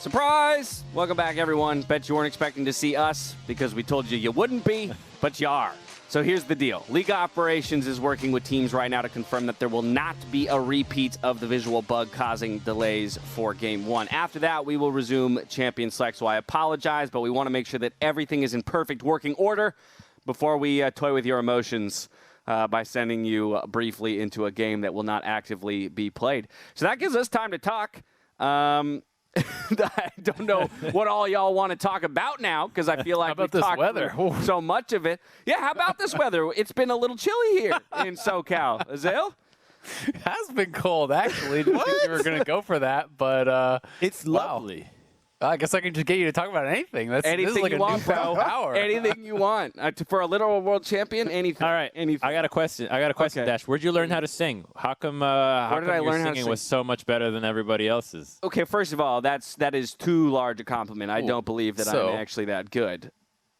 Surprise! Welcome back, everyone. Bet you weren't expecting to see us because we told you you wouldn't be, but you are. So here's the deal. League Operations is working with teams right now to confirm that there will not be a repeat of the visual bug causing delays for Game 1. After that, we will resume Champion Select, so I apologize, but we want to make sure that everything is in perfect working order before we toy with your emotions by sending you briefly into a game that will not actively be played. So that gives us time to talk. I don't know what all y'all want to talk about now because I feel like we've talked weather? so much of it. Yeah, how about this weather? It's been a little chilly here in SoCal. Azale? It has been cold, actually. Didn't think we were going to go for that, but it's lovely. I guess I can just get you to talk about anything. Anything this is like you a want, newfound bro. power. Anything you want. For a literal world champion, anything. All right. Anything. I got a question. Okay. Dash. Where'd you learn how to sing? How come your singing was so much better than everybody else's? Okay, first of all, that is too large a compliment. I don't believe that I'm actually that good.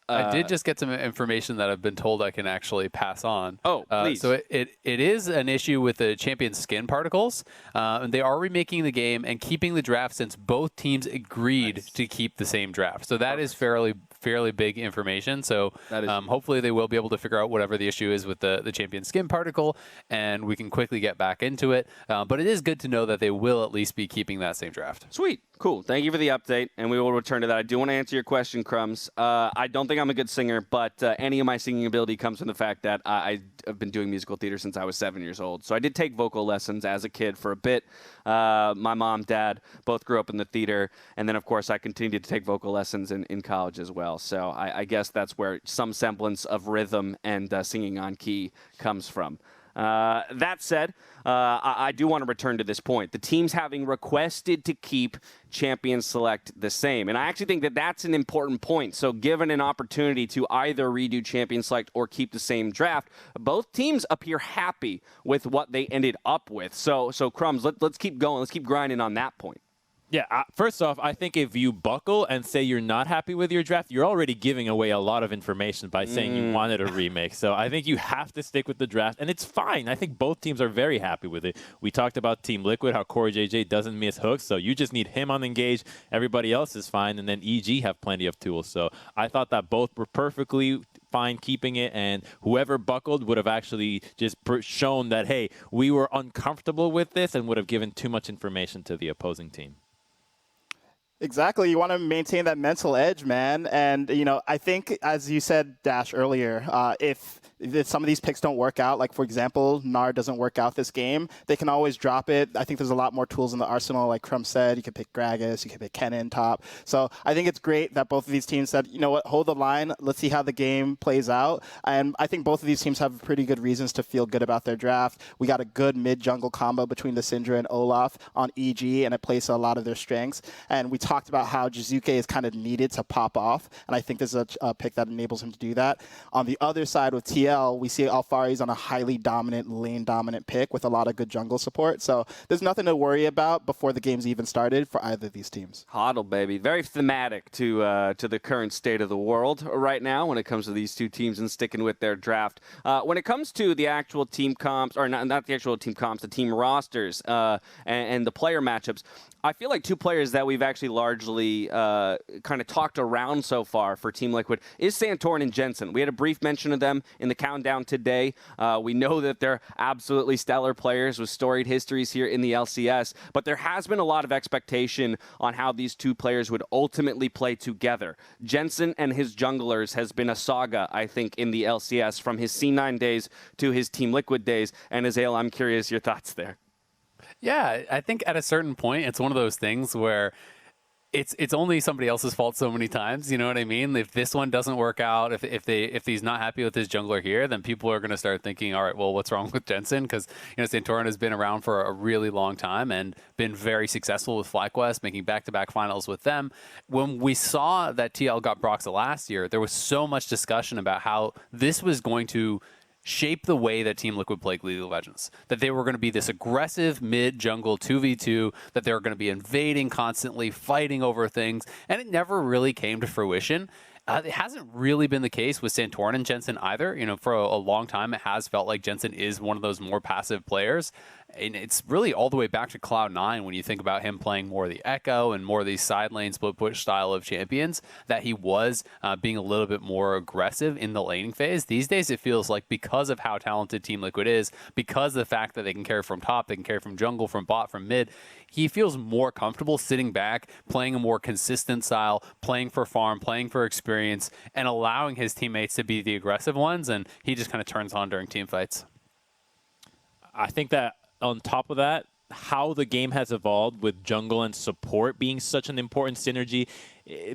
I did just get some information that I've been told I can actually pass on. Oh, please. So it is an issue with the champion skin particles. And they are remaking the game and keeping the draft since both teams agreed to keep the same draft. So that is fairly big information. So hopefully they will be able to figure out whatever the issue is with the champion skin particle, and we can quickly get back into it. But it is good to know that they will at least be keeping that same draft. Sweet. Cool. Thank you for the update, and we will return to that. I do want to answer your question, Crumbs. I don't think I'm a good singer, but any of my singing ability comes from the fact that I have been doing musical theater since I was 7 years old. So I did take vocal lessons as a kid for a bit. My mom, dad, both grew up in the theater, and then, of course, I continued to take vocal lessons in college as well. So I guess that's where some semblance of rhythm and singing on key comes from. That said, I do want to return to this point. The teams having requested to keep Champion Select the same. And I actually think that that's an important point. So given an opportunity to either redo Champion Select or keep the same draft, both teams appear happy with what they ended up with. So Crumbs, let's keep going. Let's keep grinding on that point. Yeah, first off, I think if you buckle and say you're not happy with your draft, you're already giving away a lot of information by saying you wanted a remake. So I think you have to stick with the draft, and it's fine. I think both teams are very happy with it. We talked about Team Liquid, how Corey JJ doesn't miss hooks, so you just need him on Engage. Everybody else is fine, and then EG have plenty of tools. So I thought that both were perfectly fine keeping it, and whoever buckled would have actually just shown that, hey, we were uncomfortable with this and would have given too much information to the opposing team. Exactly. You want to maintain that mental edge, man. And, I think, as you said, Dash, earlier, if some of these picks don't work out, like, for example, Nard doesn't work out this game, they can always drop it. I think there's a lot more tools in the arsenal, like Crumb said. You can pick Gragas, you can pick Kennen top. So I think it's great that both of these teams said, you know what, hold the line. Let's see how the game plays out. And I think both of these teams have pretty good reasons to feel good about their draft. We got a good mid-jungle combo between the Syndra and Olaf on EG, and it plays to a lot of their strengths. And we talked about how Jizuke is kind of needed to pop off, and I think this is a pick that enables him to do that. On the other side with TL, we see Alphari's on a highly dominant, lane-dominant pick with a lot of good jungle support. So there's nothing to worry about before the game's even started for either of these teams. Hodl, baby. Very thematic to the current state of the world right now when it comes to these two teams and sticking with their draft. When it comes to the actual team comps, or not the actual team comps, the team rosters and the player matchups, I feel like two players that we've actually largely kind of talked around so far for Team Liquid is Santorin and Jensen. We had a brief mention of them in the countdown today. We know that they're absolutely stellar players with storied histories here in the LCS, but there has been a lot of expectation on how these two players would ultimately play together. Jensen and his junglers has been a saga, I think, in the LCS from his C9 days to his Team Liquid days. And Azale, I'm curious your thoughts there. Yeah, I think at a certain point, it's one of those things where it's only somebody else's fault so many times. You know what I mean? If this one doesn't work out, if he's not happy with his jungler here, then people are going to start thinking, all right, well, what's wrong with Jensen? Because Santorin has been around for a really long time and been very successful with FlyQuest, making back-to-back finals with them. When we saw that TL got Broxa last year, there was so much discussion about how this was going to shape the way that Team Liquid played League of Legends. That they were going to be this aggressive mid-jungle 2v2, that they were going to be invading constantly, fighting over things, and it never really came to fruition. It hasn't really been the case with Santorin and Jensen either. For a long time, it has felt like Jensen is one of those more passive players. And it's really all the way back to Cloud9 when you think about him playing more of the Echo and more of these side lane split push style of champions, that he was being a little bit more aggressive in the laning phase. These days it feels like, because of how talented Team Liquid is, because of the fact that they can carry from top, they can carry from jungle, from bot, from mid, he feels more comfortable sitting back, playing a more consistent style, playing for farm, playing for experience, and allowing his teammates to be the aggressive ones, and he just kind of turns on during team fights. I think that on top of that, how the game has evolved with jungle and support being such an important synergy,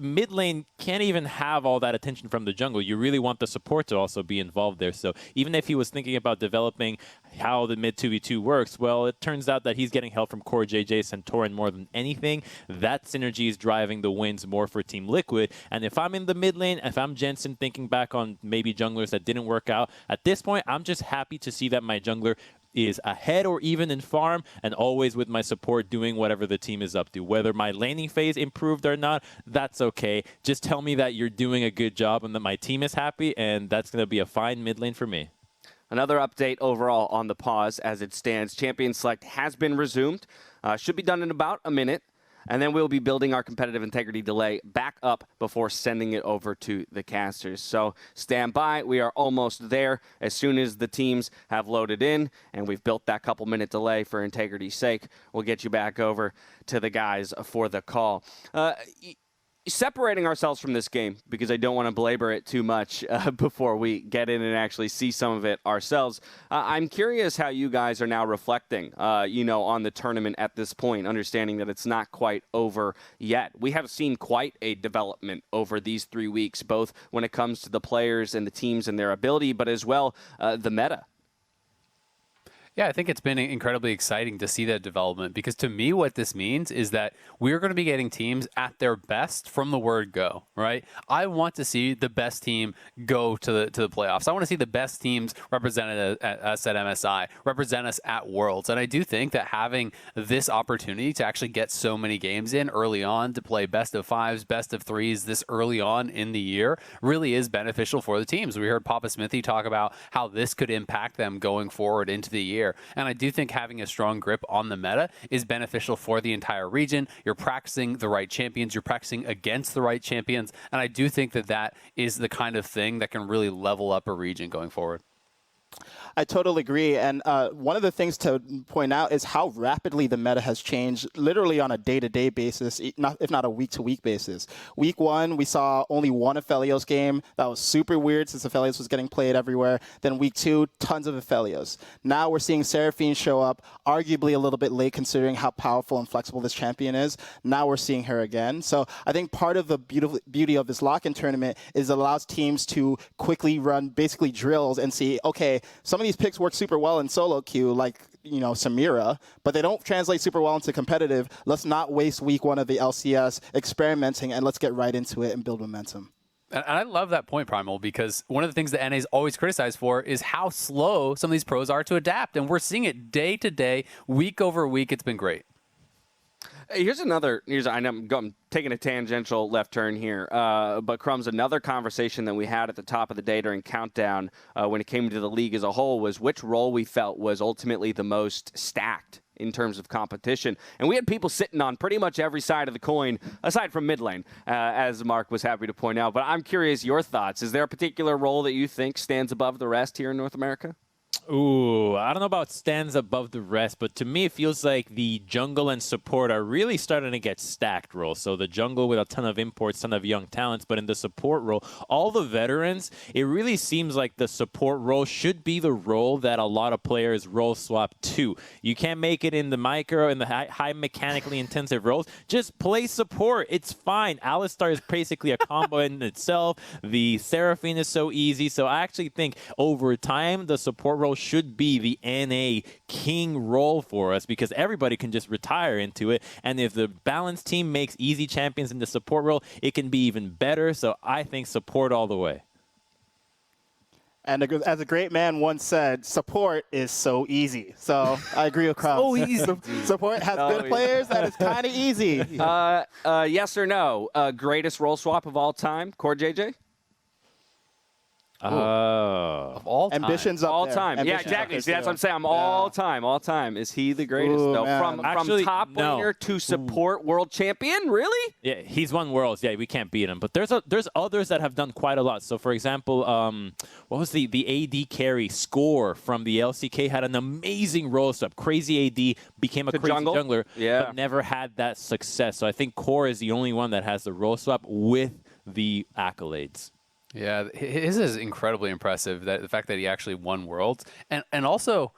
mid lane can't even have all that attention from the jungle. You really want the support to also be involved there. So even if he was thinking about developing how the mid 2v2 works, well, it turns out that he's getting help from Core JJ Centauran more than anything. That synergy is driving the wins more for Team Liquid. And if I'm in the mid lane, if I'm Jensen thinking back on maybe junglers that didn't work out, at this point, I'm just happy to see that my jungler is ahead or even in farm, and always with my support doing whatever the team is up to. Whether my laning phase improved or not, that's okay. Just tell me that you're doing a good job and that my team is happy, and that's going to be a fine mid lane for me. Another update overall on the pause as it stands. Champion Select has been resumed. Should be done in about a minute. And then we'll be building our competitive integrity delay back up before sending it over to the casters. So stand by. We are almost there. As soon as the teams have loaded in and we've built that couple-minute delay for integrity's sake, we'll get you back over to the guys for the call. Separating ourselves from this game, because I don't want to belabor it too much before we get in and actually see some of it ourselves. I'm curious how you guys are now reflecting, on the tournament at this point, understanding that it's not quite over yet. We have seen quite a development over these 3 weeks, both when it comes to the players and the teams and their ability, but as well the meta. Yeah, I think it's been incredibly exciting to see that development, because to me what this means is that we're going to be getting teams at their best from the word go, right? I want to see the best team go to the playoffs. I want to see the best teams represented us at MSI, represent us at Worlds. And I do think that having this opportunity to actually get so many games in early on, to play best of fives, best of threes this early on in the year, really is beneficial for the teams. We heard Papa Smithy talk about how this could impact them going forward into the year. And I do think having a strong grip on the meta is beneficial for the entire region. You're practicing the right champions. You're practicing against the right champions. And I do think that that is the kind of thing that can really level up a region going forward. I totally agree. And one of the things to point out is how rapidly the meta has changed, literally on a day-to-day basis, if not a week-to-week basis. Week 1, we saw only one Aphelios game. That was super weird since Aphelios was getting played everywhere. Then week 2, tons of Aphelios. Now we're seeing Seraphine show up, arguably a little bit late considering how powerful and flexible this champion is. Now we're seeing her again. So I think part of the beauty of this lock-in tournament is it allows teams to quickly run basically drills and see, okay, some of these picks work super well in solo queue, like, Samira, but they don't translate super well into competitive. Let's not waste week 1 of the LCS experimenting, and let's get right into it and build momentum. And I love that point, Primal, because one of the things that NA is always criticized for is how slow some of these pros are to adapt. And we're seeing it day to day, week over week. It's been great. I know I'm taking a tangential left turn here, but Crumbs, another conversation that we had at the top of the day during Countdown when it came to the league as a whole was which role we felt was ultimately the most stacked in terms of competition. And we had people sitting on pretty much every side of the coin, aside from mid lane, as Mark was happy to point out. But I'm curious your thoughts. Is there a particular role that you think stands above the rest here in North America? Ooh, I don't know about stands above the rest, but to me it feels like the jungle and support are really starting to get stacked roles. So the jungle with a ton of imports, ton of young talents, but in the support role, all the veterans, it really seems like the support role should be the role that a lot of players role swap to. You can't make it in the micro and the high mechanically intensive roles. Just play support. It's fine. Alistar is basically a combo in itself. The Seraphine is so easy. So I actually think over time, the support role should be the NA king role for us because everybody can just retire into it. And if the balanced team makes easy champions in the support role, it can be even better. So I think support all the way. And as a great man once said, support is so easy. So I agree with Krause. So easy. Support has good players, and it's kind of easy. Yes or no? Greatest role swap of all time? Core JJ? Oh. Of all time. Ambition's up All there. time. Yeah, Ambition's up exactly. there See, that's too. what I'm saying. I'm all time. All time. Is he the greatest, Ooh, though? man. From Actually, top no. laner to support world champion? Really? Yeah, he's won Worlds. Yeah, we can't beat him. But there's others that have done quite a lot. So, for example, what was the AD carry Score from the LCK had an amazing roll swap. Crazy AD became a To crazy jungle? jungler, Yeah. but never had that success. So I think Core is the only one that has the roll swap with the accolades. Yeah, his is incredibly impressive. That the fact that he actually won Worlds, and also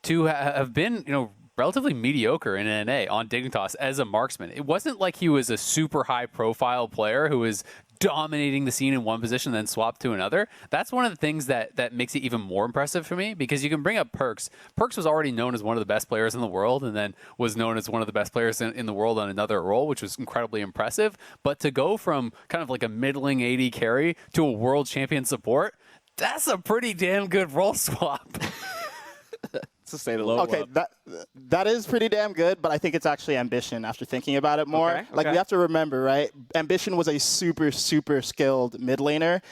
to have been relatively mediocre in NA on Dignitas as a marksman. It wasn't like he was a super high profile player who was dominating the scene in one position then swapped to another. That's one of the things that makes it even more impressive for me, because you can bring up Perks. Perks was already known as one of the best players in the world, and then was known as one of the best players in the world on another role, which was incredibly impressive. But to go from kind of like a middling AD carry to a world champion support, that's a pretty damn good role swap. To say the least. Okay, that is pretty damn good, but I think it's actually Ambition after thinking about it more. Okay, Like, okay. we have to remember, right? Ambition was a super, super skilled mid laner.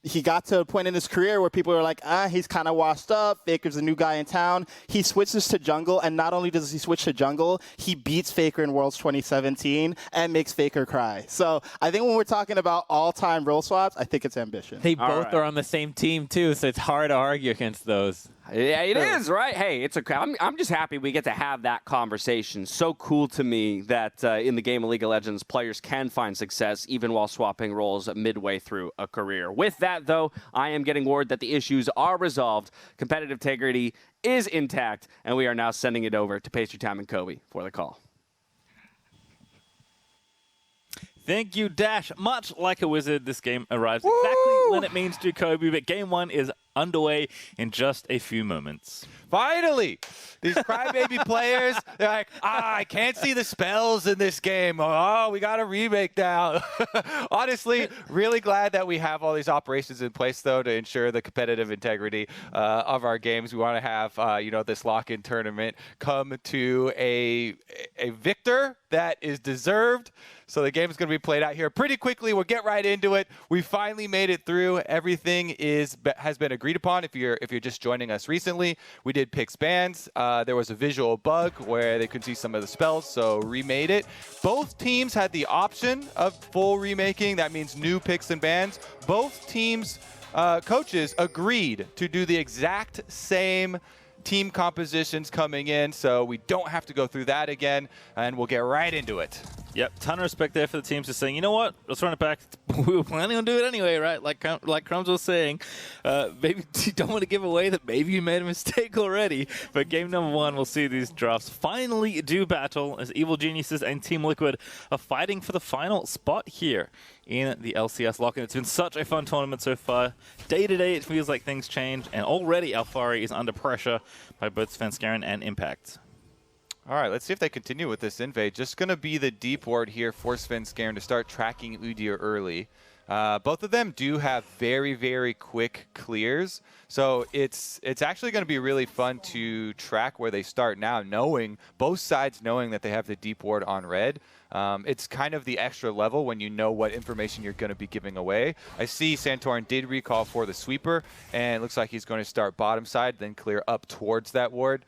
He got to a point in his career where people were like, he's kind of washed up. Faker's a new guy in town. He switches to jungle, and not only does he switch to jungle, he beats Faker in Worlds 2017 and makes Faker cry. So I think when we're talking about all-time role swaps, I think it's Ambition. They All both right. are on the same team, too, so it's hard to argue against those. Yeah, it is, right? Hey, I'm just happy we get to have that conversation. So cool to me that in the game of League of Legends, players can find success even while swapping roles midway through a career. With that, though, I am getting word that the issues are resolved. Competitive integrity is intact, and we are now sending it over to Pastry Time and Kobe for the call. Thank you, Dash. Much like a wizard, this game arrives exactly when it means to, Kobe, but game one is underway in just a few moments. Finally! These crybaby players, they're like, I can't see the spells in this game. Oh, we got a remake now. Honestly, really glad that we have all these operations in place, though, to ensure the competitive integrity of our games. We want to have, this lock-in tournament come to a victor that is deserved. So the game is going to be played out here pretty quickly. We'll get right into it. We finally made it through. Everything has been agreed upon. If you're just joining us recently, we did picks bans. There was a visual bug where they couldn't see some of the spells, so remade it. Both teams had the option of full remaking. That means new picks and bans. Both teams' coaches agreed to do the exact same team compositions coming in, so we don't have to go through that again, and we'll get right into it. Yep, ton of respect there for the teams just saying, you know what, let's run it back. We were planning on doing it anyway, right? Like Crumbs was saying, maybe you don't want to give away that maybe you made a mistake already. But game number one, we'll see these drafts finally do battle as Evil Geniuses and Team Liquid are fighting for the final spot here in the LCS lock-in. It's been such a fun tournament so far. Day to day, it feels like things change, and already Alfari is under pressure by both Svenskeren and Impact. All right, let's see if they continue with this invade. Just going to be the deep ward here for Svenskeren to start tracking Udyr early. Both of them do have very, very quick clears. So it's actually going to be really fun to track where they start now, both sides knowing that they have the deep ward on red. It's kind of the extra level when you know what information you're going to be giving away. I see Santorin did recall for the sweeper, and it looks like he's going to start bottom side, then clear up towards that ward,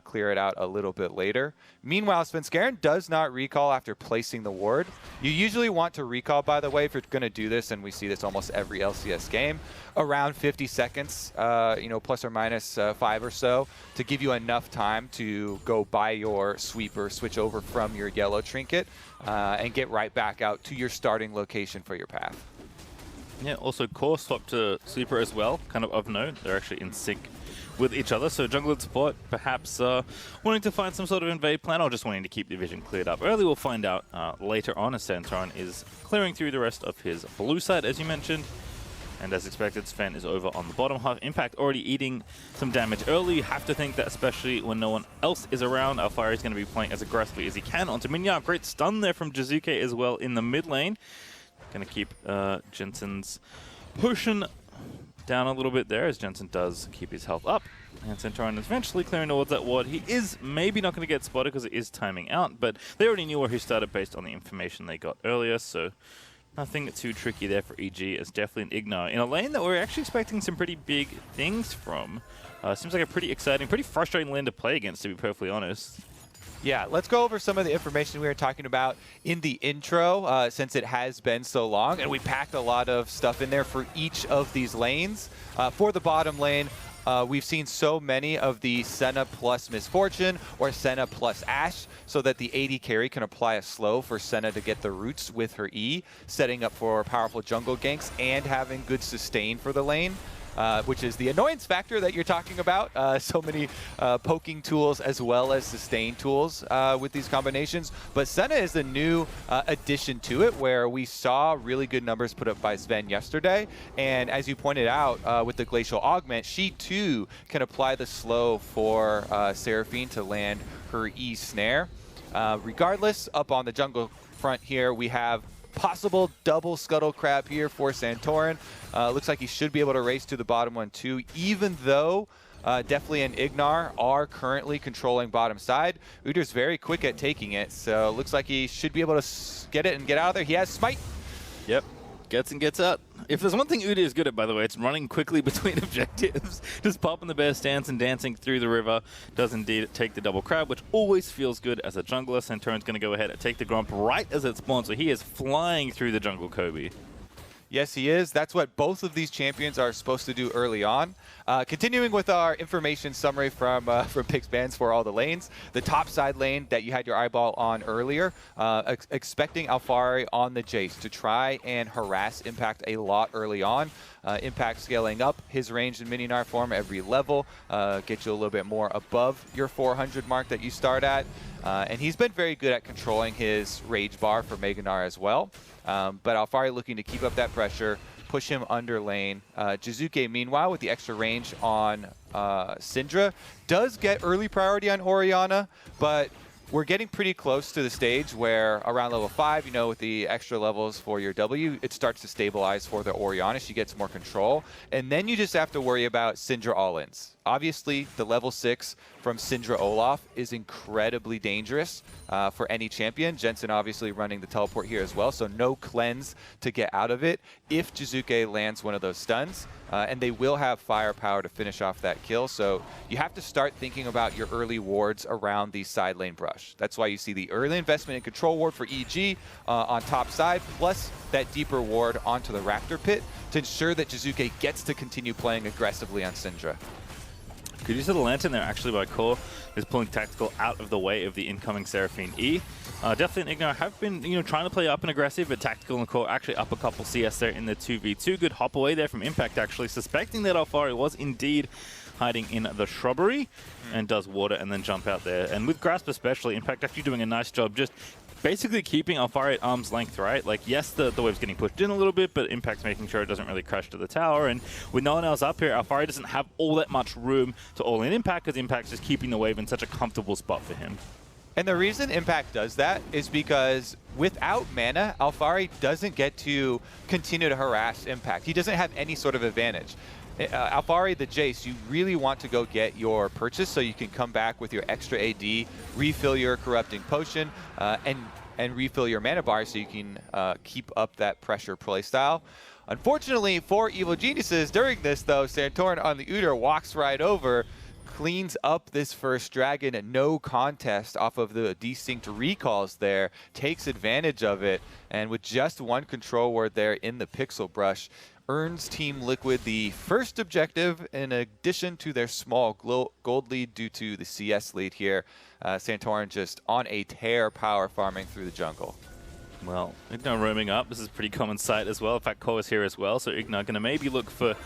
clear it out a little bit later. Meanwhile, Svenskeren does not recall after placing the ward. You usually want to recall, by the way, if you're going to do this, and we see this almost every LCS game, around 50 seconds, plus or minus 5 or so, to give you enough time to go buy your sweeper, switch over from your yellow trinket, and get right back out to your starting location for your path. Yeah, also Core swapped to Sweeper as well, kind of note. They're actually in sync with each other. So jungle and support perhaps wanting to find some sort of invade plan or just wanting to keep the vision cleared up early. We'll find out later on as Santorin is clearing through the rest of his blue side, as you mentioned. And as expected, Sven is over on the bottom half. Impact already eating some damage early. You have to think that especially when no one else is around, Alfari is going to be playing as aggressively as he can onto Minyar. Great stun there from Jizuke as well in the mid lane. Going to keep Jensen's potion down a little bit there as Jensen does keep his health up. And Santorin is eventually clearing towards that ward. He is maybe not going to get spotted because it is timing out, but they already knew where he started based on the information they got earlier, so Nothing too tricky there for EG. It's definitely an Ignite in a lane that we're actually expecting some pretty big things from. Seems like a pretty exciting, pretty frustrating lane to play against, to be perfectly honest. Yeah, let's go over some of the information we were talking about in the intro, since it has been so long, and we packed a lot of stuff in there for each of these lanes. For the bottom lane, we've seen so many of the Senna plus Misfortune or Senna plus Ashe, so that the AD carry can apply a slow for Senna to get the roots with her E, setting up for powerful jungle ganks and having good sustain for the lane. Which is the annoyance factor that you're talking about. So many poking tools as well as sustain tools with these combinations. But Senna is a new addition to it, where we saw really good numbers put up by Sven yesterday. And as you pointed out, with the Glacial Augment, she too can apply the slow for Seraphine to land her E snare. Regardless, up on the jungle front here, we have possible double Scuttle Crab here for Santorin. Looks like he should be able to race to the bottom one too, even though Definitely and Ignar are currently controlling bottom side. Udir's very quick at taking it, so looks like he should be able to get it and get out of there. He has Smite. Yep. Gets and gets out. If there's one thing Udyr is good at, by the way, it's running quickly between objectives. Just popping the bear stance and dancing through the river. Does indeed take the double crab, which always feels good as a jungler. Santorin's going to go ahead and take the Gromp right as it spawns, so he is flying through the jungle Kobe. Yes, he is. That's what both of these champions are supposed to do early on. Continuing with our information summary from Pixbands for all the lanes. The top side lane that you had your eyeball on earlier, expecting Alphari on the Jace to try and harass Impact a lot early on. Impact scaling up his range in Mini-Gnar form every level, get you a little bit more above your 400 mark that you start at. And he's been very good at controlling his rage bar for Mega-Gnar as well. But Alphari looking to keep up that pressure, push him under lane. Jizuke, meanwhile, with the extra range on Syndra, does get early priority on Orianna, but we're getting pretty close to the stage where around level 5, you know, with the extra levels for your W, it starts to stabilize for the Orianna. She gets more control. And then you just have to worry about Syndra all-ins. Obviously, the level 6 from Syndra Olaf is incredibly dangerous for any champion. Jensen obviously running the teleport here as well, so no cleanse to get out of it if Jizuke lands one of those stuns. And they will have firepower to finish off that kill, so you have to start thinking about your early wards around the side lane brush. That's why you see the early investment in control ward for EG on top side, plus that deeper ward onto the Raptor pit to ensure that Jizuke gets to continue playing aggressively on Syndra. Good use of the Lantern there, actually, by Core, is pulling Tactical out of the way of the incoming Seraphine E. Definitely and Ignar have been, trying to play up and aggressive, but Tactical and Core actually up a couple CS there in the 2v2. Good hop away there from Impact, actually, suspecting that Alphari was indeed hiding in the shrubbery, and does water and then jump out there. And with Grasp especially, Impact actually doing a nice job just basically keeping Alphari at arm's length, right? Like, yes, the wave's getting pushed in a little bit, but Impact's making sure it doesn't really crash to the tower. And with no one else up here, Alphari doesn't have all that much room to all-in Impact, because Impact's just keeping the wave in such a comfortable spot for him. And the reason Impact does that is because without mana, Alphari doesn't get to continue to harass Impact. He doesn't have any sort of advantage. Alphari, the Jace, you really want to go get your purchase so you can come back with your extra AD, refill your Corrupting Potion, and refill your mana bar so you can keep up that pressure playstyle. Unfortunately for Evil Geniuses, during this though, Santorin on the Udyr walks right over, cleans up this first dragon at no contest off of the Desync recalls there, takes advantage of it, and with just one control ward there in the Pixel Brush, earns Team Liquid the first objective in addition to their small gold lead due to the CS lead here. Santorin just on a tear power farming through the jungle. Well, Ignar roaming up. This is a pretty common sight as well. In fact, Core is here as well, so Ignar going to maybe look for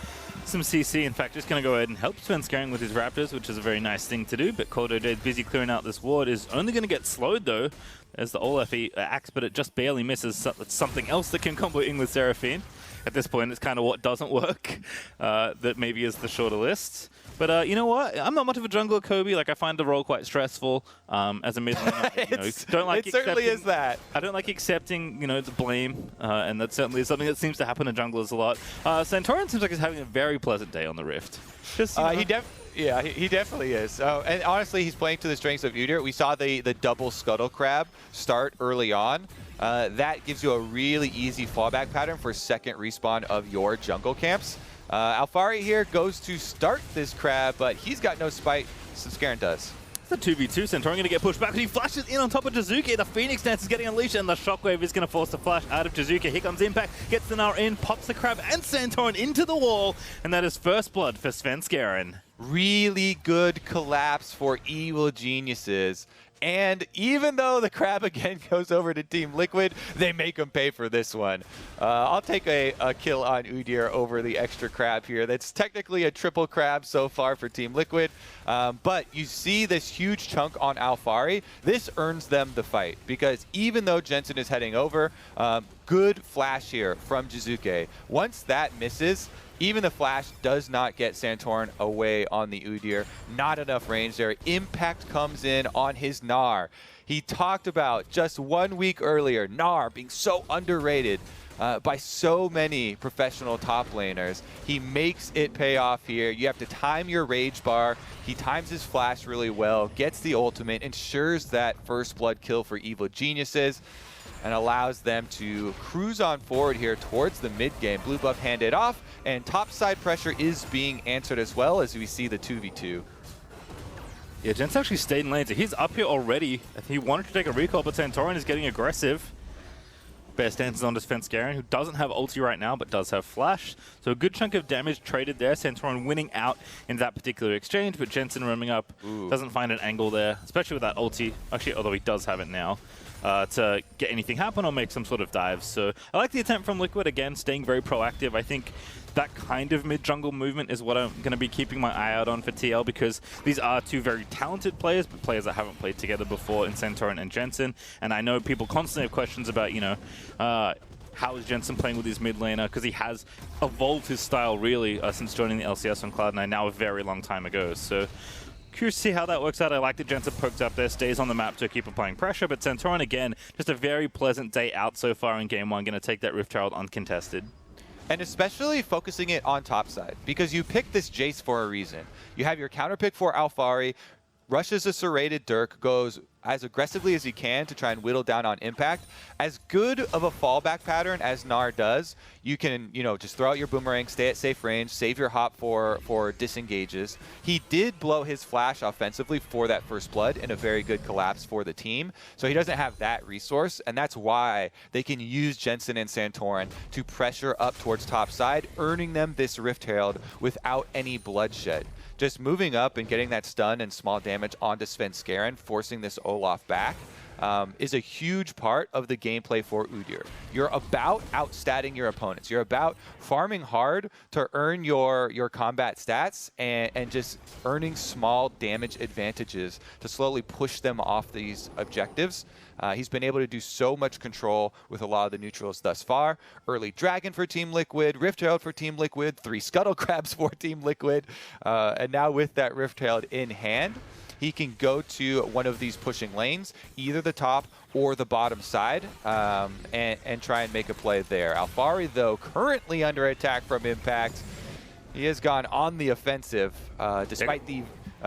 some CC. In fact, just going to go ahead and help Sven scaring with his Raptors, which is a very nice thing to do. But Cordo Dead busy clearing out this ward, is only going to get slowed though. There's the Olaf axe, but it just barely misses. It's something else that can combo in with Seraphine. At this point, it's kind of what doesn't work. That maybe is the shorter list. But you know what? I'm not much of a jungler, Kobe. Like, I find the role quite stressful as a mid laner. Don't like it certainly is that. I don't like accepting, the blame, and that certainly is something that seems to happen to junglers a lot. Santorin seems like he's having a very pleasant day on the Rift. Just, he definitely is. And honestly, he's playing to the strengths of Udyr. We saw the double Scuttle Crab start early on. that gives you a really easy fallback pattern for second respawn of your jungle camps. Alphari here goes to start this crab, but he's got no spite, so Scarin does. It's a 2v2. Centaur going to get pushed back, but he flashes in on top of Jizuke. The Phoenix Dance is getting unleashed, and the Shockwave is going to force the flash out of Jizuke. Here comes Impact, gets the Gnar in, pops the crab and Centaur into the wall, and that is first blood for Svenskeren. Really good collapse for Evil Geniuses. And even though the crab again goes over to Team Liquid, they make them pay for this one. I'll take a kill on Udyr over the extra crab here. That's technically a triple crab so far for Team Liquid. But you see this huge chunk on Alphari. This earns them the fight because even though Jensen is heading over, good flash here from Jizuke. Once that misses, even the flash does not get Santorin away on the Udyr. Not enough range there. Impact comes in on his Gnar. He talked about just 1 week earlier, Gnar being so underrated by so many professional top laners. He makes it pay off here. You have to time your rage bar. He times his flash really well, gets the ultimate, ensures that first blood kill for Evil Geniuses, and allows them to cruise on forward here towards the mid game. Blue buff handed off, and top side pressure is being answered as well as we see the 2v2. Yeah, Jensen actually stayed in lane, so he's up here already. He wanted to take a recall, but Santorin is getting aggressive. Bear stances on Svenskeren, who doesn't have ulti right now, but does have flash. So a good chunk of damage traded there. Santorin winning out in that particular exchange, but Jensen roaming up. Doesn't find an angle there, especially with that ulti. Actually, although he does have it now. To get anything happen or make some sort of dive. So I like the attempt from Liquid, again, staying very proactive. I think that kind of mid-jungle movement is what I'm going to be keeping my eye out on for TL, because these are two very talented players, but players that haven't played together before in Santorin and Jensen. And I know people constantly have questions about, you know, how is Jensen playing with his mid laner, because he has evolved his style really since joining the LCS on Cloud9 now a very long time ago. So curious to see how that works out. I like that Jensen poked up there, stays on the map to keep applying pressure, but Santorin, again, just a very pleasant day out so far in Game 1, going to take that Rift Herald uncontested. And especially focusing it on top side, because you picked this Jace for a reason. You have your counter pick for Alphari, rushes a serrated Dirk, goes as aggressively as he can to try and whittle down on impact. As good of a fallback pattern as Gnar does, you can, you know, just throw out your boomerang, stay at safe range, save your hop for disengages. He did blow his flash offensively for that first blood in a very good collapse for the team. So he doesn't have that resource, and that's why they can use Jensen and Santorin to pressure up towards top side, earning them this Rift Herald without any bloodshed. Just moving up and getting that stun and small damage onto Svenskeren, forcing this Olaf back, is a huge part of the gameplay for Udyr. You're about outstatting your opponents. You're about farming hard to earn your combat stats and just earning small damage advantages to slowly push them off these objectives. He's been able to do so much control with a lot of the neutrals thus far. Early Dragon for Team Liquid, Rift Herald for Team Liquid, 3 Scuttle Crabs for Team Liquid, and now with that Rift Herald in hand, he can go to one of these pushing lanes, either the top or the bottom side, and try and make a play there. Alphari, though, currently under attack from Impact. He has gone on the offensive, despite the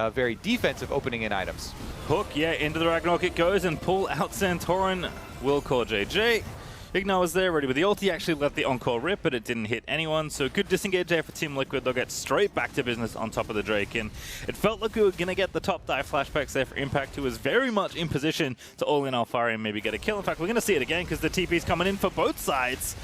very defensive opening in items. Hook, yeah, into the Ragnarok it goes, and pull out Santorin. Will call JJ. Ignar was there, ready with the ulti. Actually let the Encore rip, but it didn't hit anyone. So good disengage there for Team Liquid. They'll get straight back to business on top of the Drake. And it felt like we were going to get the top dive flashbacks there for Impact, who was very much in position to all-in Alphari and maybe get a kill. In fact, we're going to see it again because the TP's coming in for both sides.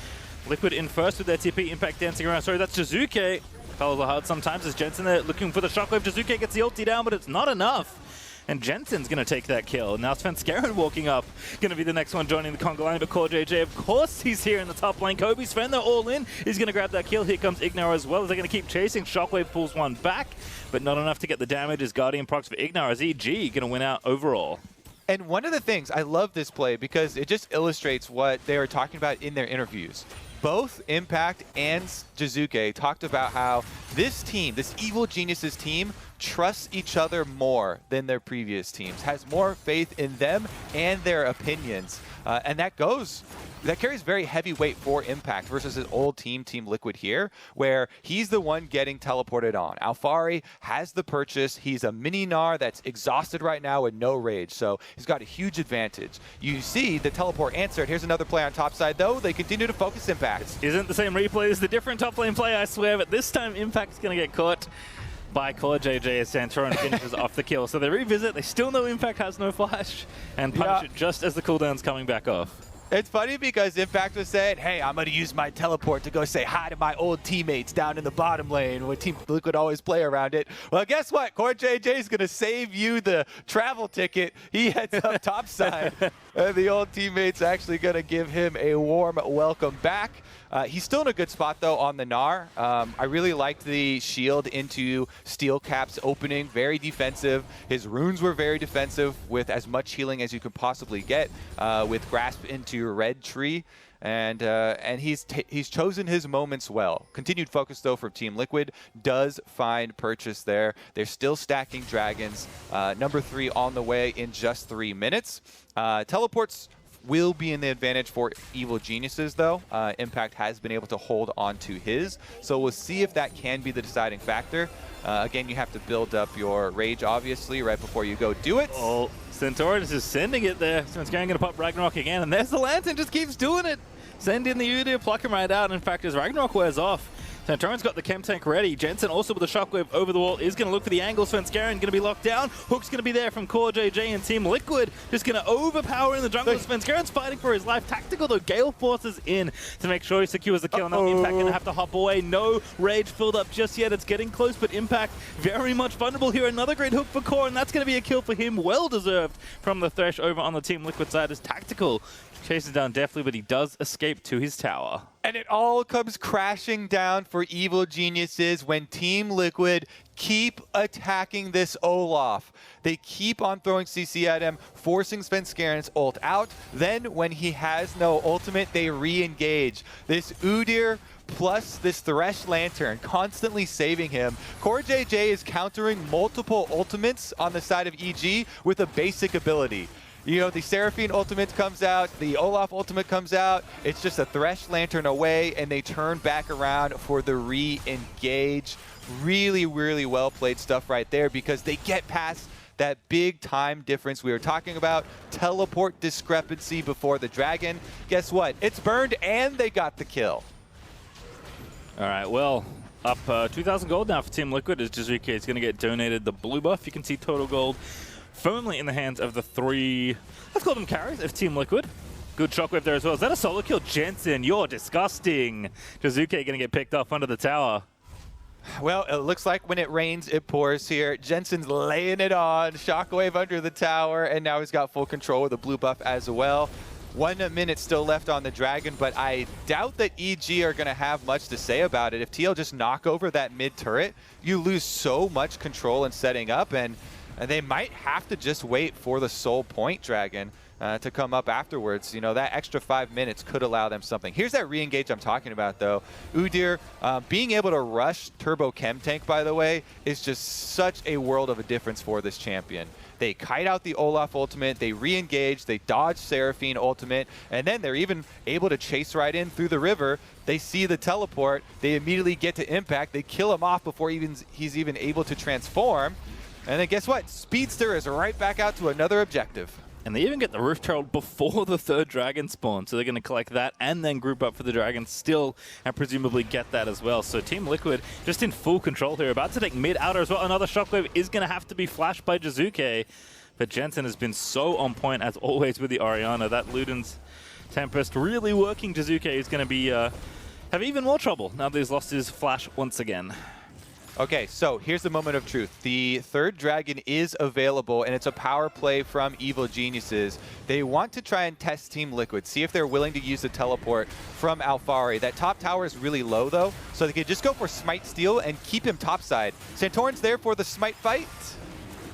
Liquid in first with their TP. Impact dancing around. Sorry, that's Jizuke. Fellas are hard sometimes as Jensen there looking for the shockwave. Jizuke gets the ulti down, but it's not enough. And Jensen's going to take that kill. Now Svenskeren walking up. Going to be the next one joining the Conga line. But Core JJ, of course, he's here in the top lane. Kobe Sven, they're all in. He's going to grab that kill. Here comes Ignar as well. They're going to keep chasing. Shockwave pulls one back, but not enough to get the damage as Guardian procs for Ignar as EG going to win out overall. And one of the things, I love this play because it just illustrates what they were talking about in their interviews. Both Impact and Jizuke talked about how this team, this Evil Geniuses team, trusts each other more than their previous teams, has more faith in them and their opinions. And that goes that carries very heavy weight for Impact versus his old team, Team Liquid here, where he's the one getting teleported on. Alphari has the purchase. He's a mini Gnar that's exhausted right now with no rage, so he's got a huge advantage. You see the teleport answered. Here's another play on top side, though. They continue to focus Impact. Isn't the same replay as the different top lane play, I swear, but this time Impact's going to get caught by CoreJJ as Santorin finishes off the kill. So they revisit, they still know Impact has no flash, and punish it just as the cooldown's coming back off. It's funny because Impact was saying, hey, I'm going to use my teleport to go say hi to my old teammates down in the bottom lane where Team Liquid always play around it. Well, guess what? CoreJJ is going to save you the travel ticket. He heads up topside, and the old teammates actually going to give him a warm welcome back. He's still in a good spot, though, on the Gnar. I really liked the shield into Steel Cap's opening. Very defensive. His runes were very defensive with as much healing as you could possibly get with Grasp into your red tree. And he's chosen his moments well. Continued focus, though, for Team Liquid does find purchase there. They're still stacking dragons. Number 3 on the way in just 3 minutes. Teleports will be in the advantage for Evil Geniuses, though. Impact has been able to hold on to his, so we'll see if that can be the deciding factor. Again, you have to build up your rage, obviously, right before you go do it. Oh, Santorin is just sending it there. Svenskeren going to pop Ragnarok again, and there's the Lantern, just keeps doing it. Send in the Udyr, pluck him right out. In fact, as Ragnarok wears off, Santorin's got the chem tank ready. Jensen also with the shockwave over the wall is going to look for the angle. Svenskeren going to be locked down. Hook's going to be there from CoreJJ and Team Liquid. Just going to overpower in the jungle. Svenskeren's fighting for his life. Tactical, though, Gale forces in to make sure he secures the kill. Now Impact going to have to hop away. No rage filled up just yet. It's getting close, but Impact very much vulnerable here. Another great hook for Core, and that's going to be a kill for him. Well deserved from the Thresh over on the Team Liquid side as Tactical chases down deftly, but he does escape to his tower. And it all comes crashing down for Evil Geniuses when Team Liquid keep attacking this Olaf. They keep on throwing CC at him, forcing Svenskeren's ult out. Then when he has no ultimate, they re-engage. This Udyr plus this Thresh Lantern constantly saving him. CoreJJ is countering multiple ultimates on the side of EG with a basic ability. You know, the Seraphine ultimate comes out, the Olaf ultimate comes out, it's just a Thresh Lantern away, and they turn back around for the re-engage. Really, really well played stuff right there because they get past that big time difference we were talking about. Teleport discrepancy before the dragon. Guess what? It's burned and they got the kill. All right, well, up 2,000 gold now for Team Liquid as Jizuke is going to get donated the blue buff. You can see total gold firmly in the hands of the 3, let's call them carries, of Team Liquid. Good shockwave there as well. Is that a solo kill? Jensen, you're disgusting. Jizuke going to get picked off under the tower. Well, it looks like when it rains, it pours here. Jensen's laying it on. Shockwave under the tower, and now he's got full control with a blue buff as well. 1 minute still left on the Dragon, but I doubt that EG are going to have much to say about it. If TL just knock over that mid turret, you lose so much control in setting up, and they might have to just wait for the Soul Point Dragon to come up afterwards. You know, that extra 5 minutes could allow them something. Here's that re-engage I'm talking about, though. Udyr, being able to rush Turbo Chem Tank, by the way, is just such a world of a difference for this champion. They kite out the Olaf ultimate, they re-engage, they dodge Seraphine ultimate, and then they're even able to chase right in through the river. They see the teleport, they immediately get to Impact, they kill him off before he's even able to transform. And then guess what? Speedster is right back out to another objective. And they even get the Roof Herald before the 3rd dragon spawn, so they're going to collect that and then group up for the dragon still, and presumably get that as well. So Team Liquid just in full control here, about to take mid outer as well. Another shockwave is going to have to be flashed by Jizuke, but Jensen has been so on point as always with the Orianna. That Luden's Tempest really working. Jizuke is going to be have even more trouble now that he's lost his flash once again. Okay, so here's the moment of truth. The 3rd dragon is available, and it's a power play from Evil Geniuses. They want to try and test Team Liquid, see if they're willing to use the teleport from Alphari. That top tower is really low, though, so they could just go for Smite Steal and keep him topside. Santorin's there for the Smite fight.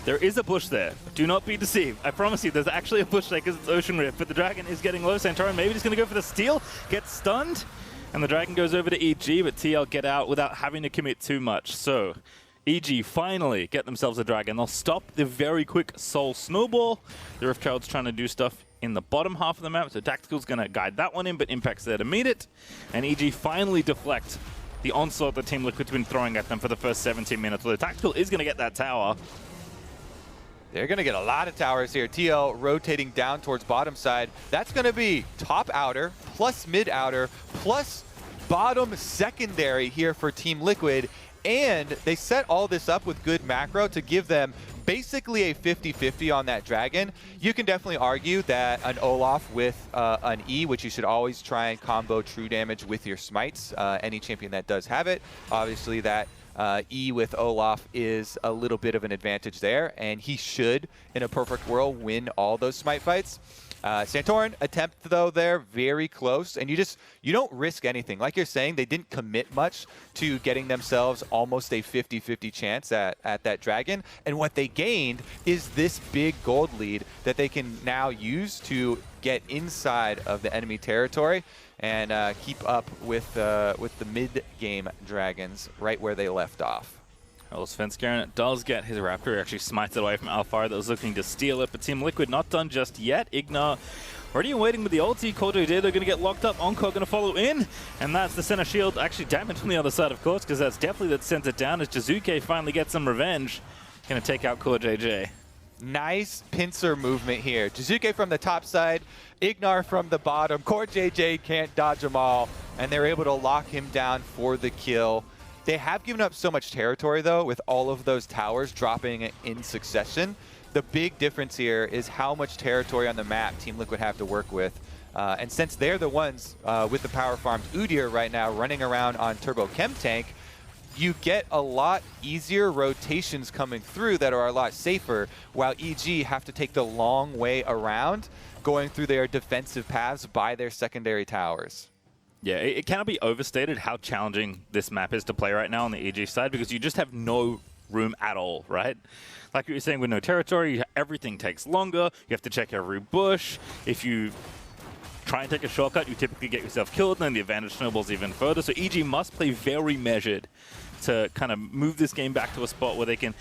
There is a bush there. Do not be deceived. I promise you, there's actually a bush there because it's Ocean Rift, but the dragon is getting low. Santorin maybe just going to go for the steal, gets stunned. And the dragon goes over to EG, but TL get out without having to commit too much. So EG finally get themselves a dragon. They'll stop the very quick Soul Snowball. The Rift Child's trying to do stuff in the bottom half of the map, so Tactical's going to guide that one in, but Impact's there to meet it. And EG finally deflect the onslaught that Team Liquid's been throwing at them for the first 17 minutes. So the Tactical is going to get that tower. They're going to get a lot of towers here. TL rotating down towards bottom side. That's going to be top outer, plus mid outer, plus bottom secondary here for Team Liquid. And they set all this up with good macro to give them basically a 50-50 on that dragon. You can definitely argue that an Olaf with an E, which you should always try and combo true damage with your smites, any champion that does have it. Obviously that E with Olaf is a little bit of an advantage there, and he should, in a perfect world, win all those smite fights. Santorin attempt though there, very close, and you don't risk anything. Like you're saying, they didn't commit much to getting themselves almost a 50-50 chance at that dragon, and what they gained is this big gold lead that they can now use to get inside of the enemy territory and keep up with the mid-game dragons right where they left off. Well, Svenskeren does get his Raptor. He actually smites it away from Alfire that was looking to steal it, but Team Liquid not done just yet. Ignar already waiting with the ulti. Kojo they're going to get locked up. Encore going to follow in, and that's the center shield actually damaged on the other side, of course, because that's definitely that sent it down as Jizuke finally gets some revenge. Going to take out Core JJ. Nice pincer movement here. Jizuke from the top side, Ignar from the bottom. Core JJ can't dodge them all, and they're able to lock him down for the kill. They have given up so much territory, though, with all of those towers dropping in succession. The big difference here is how much territory on the map Team Liquid have to work with. And since they're the ones with the power farmed Udyr right now running around on Turbo Chem Tank, you get a lot easier rotations coming through that are a lot safer, while EG have to take the long way around, going through their defensive paths by their secondary towers. Yeah, it cannot be overstated how challenging this map is to play right now on the EG side, because you just have no room at all, right? Like you were saying, with no territory, everything takes longer. You have to check every bush. If you try and take a shortcut, you typically get yourself killed, and then the advantage snowballs even further. So EG must play very measured to kind of move this game back to a spot where they can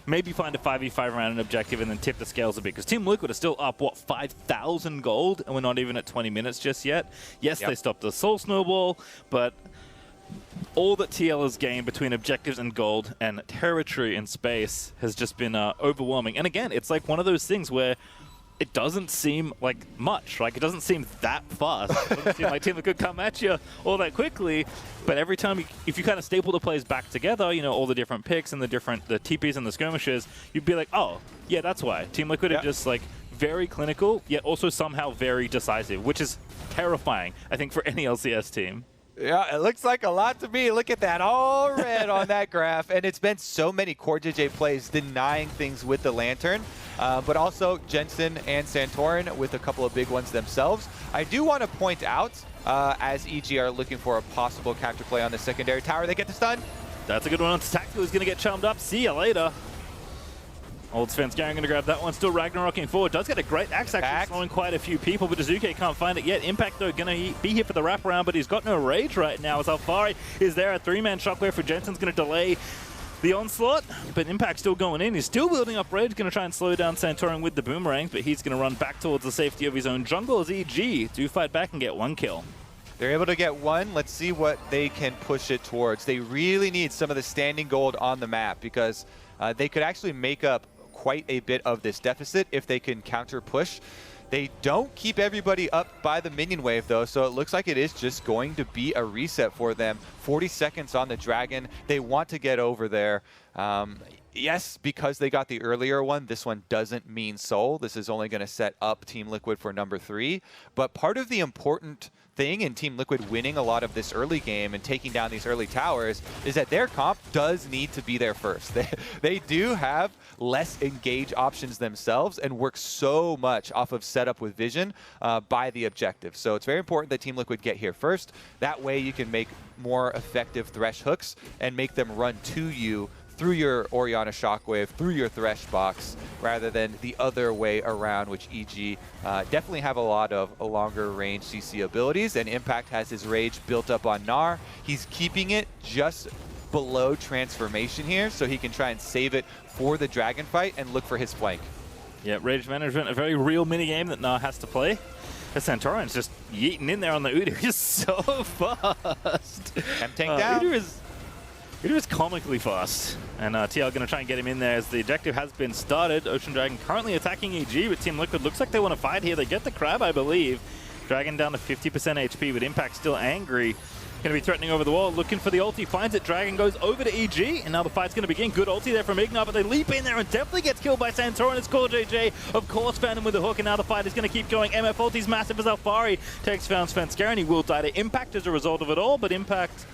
maybe find a 5v5 around an objective and then tip the scales a bit. Because Team Liquid are still up, what, 5,000 gold? And we're not even at 20 minutes just yet. Yes, They stopped the Soul Snowball, but all that TL has gained between objectives and gold and territory in space has just been overwhelming. And again, it's like one of those things where it doesn't seem like much. Like, it doesn't seem that fast. It doesn't seem like Team Liquid come at you all that quickly. But every time, if you kind of staple the plays back together, you know, all the different picks and the TPs and the skirmishes, you'd be like, oh, yeah, that's why. Team Liquid are just, like, very clinical, yet also somehow very decisive, which is terrifying, I think, for any LCS team. Yeah, it looks like a lot to me. Look at that, all red on that graph. And it's been so many Core JJ plays denying things with the Lantern, but also Jensen and Santorin with a couple of big ones themselves. I do want to point out, as EG are looking for a possible capture play on the secondary tower, they get the stun. That's a good one. Tactical is going to get chummed up. See you later. Old Svenskeren going to grab that one. Still Ragnaroking forward. Does get a great axe, actually slowing quite a few people, but Jizuke can't find it yet. Impact, though, going to be here for the wraparound, but he's got no rage right now as Alfari is there. A three-man shockwave for Jensen's going to delay the onslaught, but Impact still going in. He's still building up rage, going to try and slow down Santorin with the boomerangs, but he's going to run back towards the safety of his own jungle as EG do fight back and get one kill. They're able to get one. Let's see what they can push it towards. They really need some of the standing gold on the map, because they could actually make up quite a bit of this deficit if they can counter push. They don't keep everybody up by the minion wave, though, so it looks like it is just going to be a reset for them. 40 seconds on the dragon. They want to get over there. Yes, because they got the earlier one, this one doesn't mean soul. This is only going to set up Team Liquid for number 3. But part of the important thing in Team Liquid winning a lot of this early game and taking down these early towers is that their comp does need to be there first. They do have less engage options themselves and work so much off of setup with vision by the objective. So it's very important that Team Liquid get here first. That way you can make more effective Thresh hooks and make them run to you through your Orianna Shockwave, through your Thresh box, rather than the other way around, which EG definitely have a lot of longer range CC abilities, and Impact has his rage built up on Gnar. He's keeping it just below transformation here, so he can try and save it for the dragon fight and look for his flank. Yeah, Rage Management, a very real minigame that Na has to play. The Santorin's just yeeting in there on the Udyr. He's so fast. Tank down. Udyr is comically fast. And TL going to try and get him in there as the objective has been started. Ocean Dragon currently attacking EG, but Team Liquid looks like they want to fight here. They get the crab, I believe. Dragon down to 50% HP, but Impact still angry. Going to be threatening over the wall, looking for the ulti, finds it, Dragon goes over to EG, and now the fight's going to begin. Good ulti there from Ignar, but they leap in there and definitely gets killed by Santorin. It's Core JJ, of course, found him with the hook, and now the fight is going to keep going. MF ulti's massive as Alfari takes down Svenskeren. He will die to Impact as a result of it all, but Impact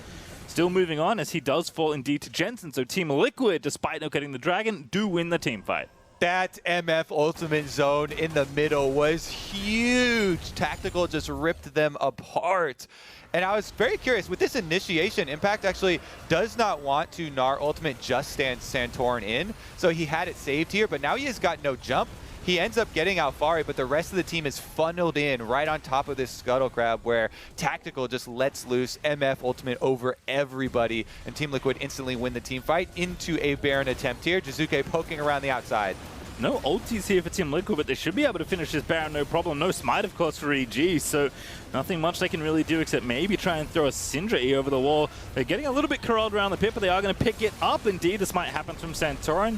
still moving on as he does fall indeed to Jensen. So Team Liquid, despite not getting the Dragon, do win the team fight. That MF ultimate zone in the middle was huge. Tactical just ripped them apart. And I was very curious, with this initiation, Impact actually does not want to Gnar ultimate just stand Santorin in. So he had it saved here, but now he has got no jump. He ends up getting Alfari, but the rest of the team is funneled in right on top of this Scuttle Crab where Tactical just lets loose MF ultimate over everybody, and Team Liquid instantly win the team fight into a Baron attempt here. Jizuke poking around the outside. No ultis here for Team Liquid, but they should be able to finish this Baron, no problem. No smite, of course, for EG, so nothing much they can really do except maybe try and throw a Syndra E over the wall. They're getting a little bit corralled around the pit, but they are going to pick it up. Indeed, this might happen from Santorin.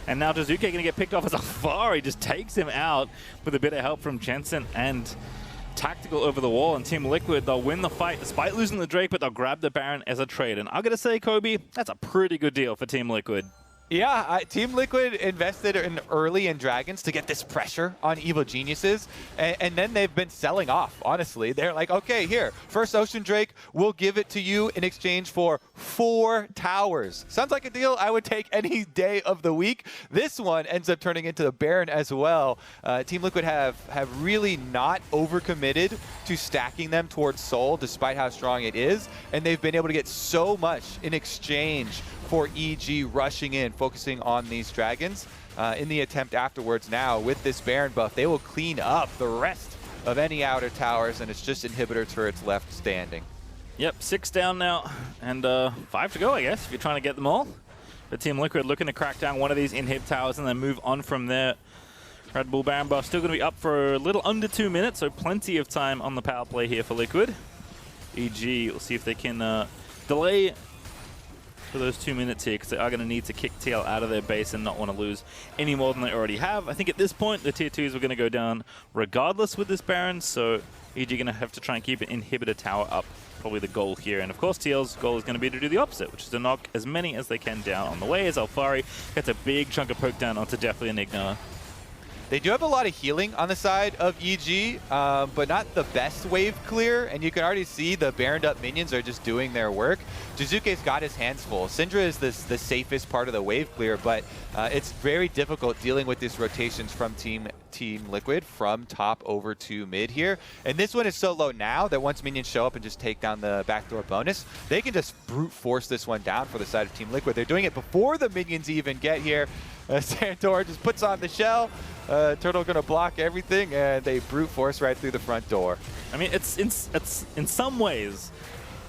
And now Jizuke going to get picked off as Alfari just takes him out with a bit of help from Jensen and Tactical over the wall. And Team Liquid, they'll win the fight despite losing the Drake, but they'll grab the Baron as a trade. And I'm going to say, Kobe, that's a pretty good deal for Team Liquid. Yeah, Team Liquid invested early in Dragons to get this pressure on Evil Geniuses, and then they've been selling off, honestly. They're like, okay, here, first Ocean Drake, we'll give it to you in exchange for 4 towers. Sounds like a deal I would take any day of the week. This one ends up turning into the Baron as well. Team Liquid have really not overcommitted to stacking them towards Soul, despite how strong it is, and they've been able to get so much in exchange for EG rushing in, focusing on these Dragons. In the attempt afterwards now, with this Baron buff, they will clean up the rest of any outer towers, and it's just inhibitor turrets left standing. Yep, 6 down now, and 5 to go, I guess, if you're trying to get them all. But Team Liquid looking to crack down one of these inhib towers and then move on from there. Red Bull Baron buff still going to be up for a little under 2 minutes, so plenty of time on the power play here for Liquid. EG, we'll see if they can delay for those 2 minutes here, because they are going to need to kick TL out of their base and not want to lose any more than they already have. I think at this point, the tier 2s were going to go down regardless with this Baron, so EG going to have to try and keep an inhibitor tower up, probably the goal here. And of course, TL's goal is going to be to do the opposite, which is to knock as many as they can down on the way, as Alfari gets a big chunk of poke down onto Deathly and Ignar. They do have a lot of healing on the side of EG, but not the best wave clear, and you can already see the Baroned up minions are just doing their work. Jizuke's got his hands full. Syndra is the safest part of the wave clear, but it's very difficult dealing with these rotations from Team Liquid from top over to mid here. And this one is so low now that once minions show up and just take down the backdoor bonus, they can just brute force this one down for the side of Team Liquid. They're doing it before the minions even get here. Santor just puts on the shell. Turtle gonna block everything, and they brute force right through the front door. I mean, it's in some ways,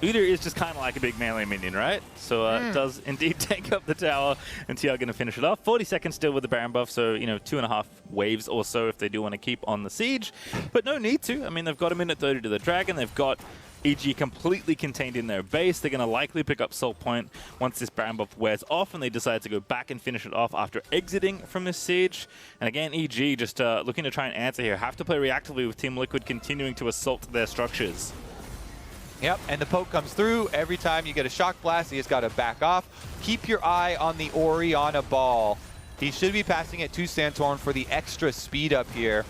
Udyr is just kind of like a big melee minion, right? So it does indeed take up the tower, and TL going to finish it off. 40 seconds still with the Baron buff, so, 2.5 waves or so if they do want to keep on the siege. But no need to. I mean, they've got a minute 30 to the Dragon. They've got EG completely contained in their base. They're going to likely pick up Salt Point once this Baron buff wears off, and they decide to go back and finish it off after exiting from this siege. And again, EG just looking to try and answer here. Have to play reactively with Team Liquid continuing to assault their structures. Yep, and the poke comes through. Every time you get a shock blast, he has got to back off. Keep your eye on the Orianna ball. He should be passing it to Santorin for the extra speed up here.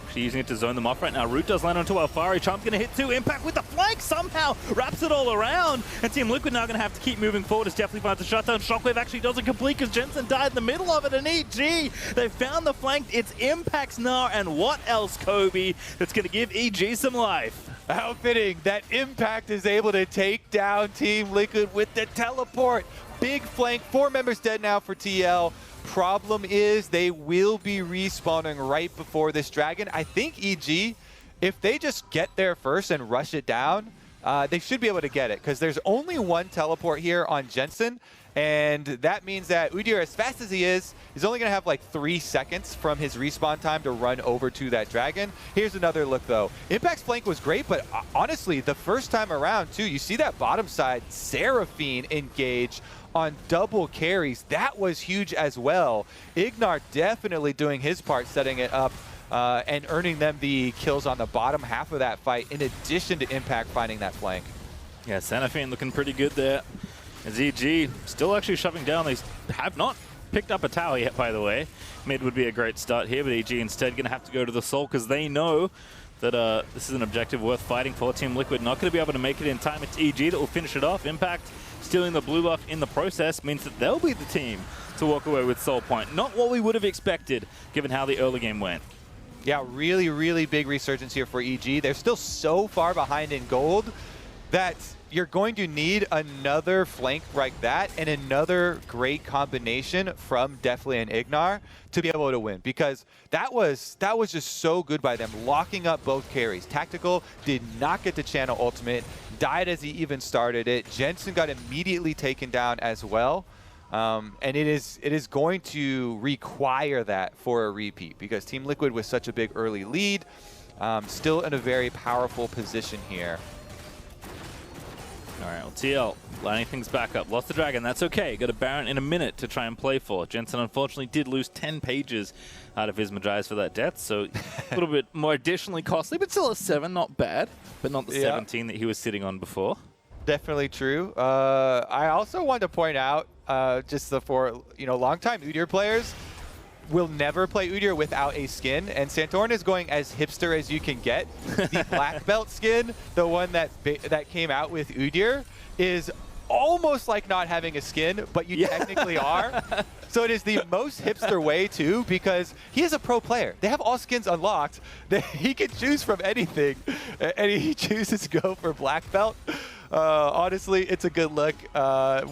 Actually using it to zone them off right now. Root does land onto Alfari. Chomp's going to hit 2. Impact with the flank somehow wraps it all around. And Team Liquid now going to have to keep moving forward as definitely finds a shutdown. Shockwave actually doesn't complete because Jensen died in the middle of it. And EG, they found the flank. It's Impact's Gnar, and what else, Kobe, that's going to give EG some life? How fitting that Impact is able to take down Team Liquid with the teleport. Big flank, 4 members dead now for TL. Problem is they will be respawning right before this Dragon. I think EG, if they just get there first and rush it down, they should be able to get it, because there's only 1 teleport here on Jensen, And that means that Udyr, as fast as he is only going to have like 3 seconds from his respawn time to run over to that dragon. Here's another look, though. Impact's flank was great, but honestly, the first time around, too, you see that bottom side Seraphine engage on double carries. That was huge as well. Ignar definitely doing his part, setting it up and earning them the kills on the bottom half of that fight, in addition to Impact finding that flank. Yeah, Semifinals looking pretty good there. ZG still actually shoving down. They have not picked up a tower yet, by the way. Mid would be a great start here, but EG instead going to have to go to the Soul because they know that this is an objective worth fighting for. Team Liquid not going to be able to make it in time. It's EG that will finish it off. Impact stealing the blue buff in the process means that they'll be the team to walk away with Soul Point. Not what we would have expected, given how the early game went. Yeah, really, really big resurgence here for EG. They're still so far behind in gold that you're going to need another flank like that and another great combination from Deathly and Ignar to be able to win, because that was just so good by them, locking up both carries. Tactical did not get the channel ultimate, died as he even started it. Jensen got immediately taken down as well. And it is going to require that for a repeat, because Team Liquid with such a big early lead, still in a very powerful position here. All right, well, TL lining things back up. Lost the dragon, that's okay. Got a Baron in a minute to try and play for. Jensen unfortunately did lose 10 pages out of his Magi's for that death, so a little bit more additionally costly, but still a 7, not bad, but not the 17 that he was sitting on before. Definitely true. I also want to point out, just for longtime Udyr players, will never play Udyr without a skin, and Santorin is going as hipster as you can get. The black belt skin, the one that came out with Udyr, is almost like not having a skin, but you technically are. So it is the most hipster way too, because he is a pro player. They have all skins unlocked. He can choose from anything, and he chooses to go for black belt. Honestly, it's a good look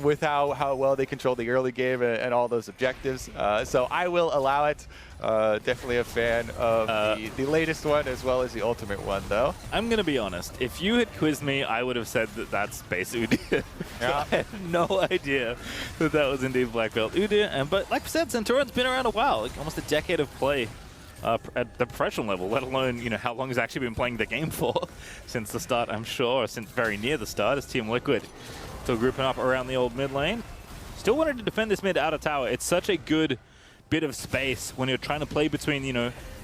with how well they control the early game and all those objectives. So I will allow it. Definitely a fan of the latest one as well as the ultimate one, though. I'm going to be honest. If you had quizzed me, I would have said that that's Space Udyr. Yeah. I had no idea that that was indeed Black Belt Udyr. But like I said, Santorin's been around a while, like almost a decade of play. At the professional level, let alone how long he's actually been playing the game for since the start, I'm sure, or since very near the start as Team Liquid. Still grouping up around the old mid lane. Still wanted to defend this mid out of tower. It's such a good bit of space when you're trying to play between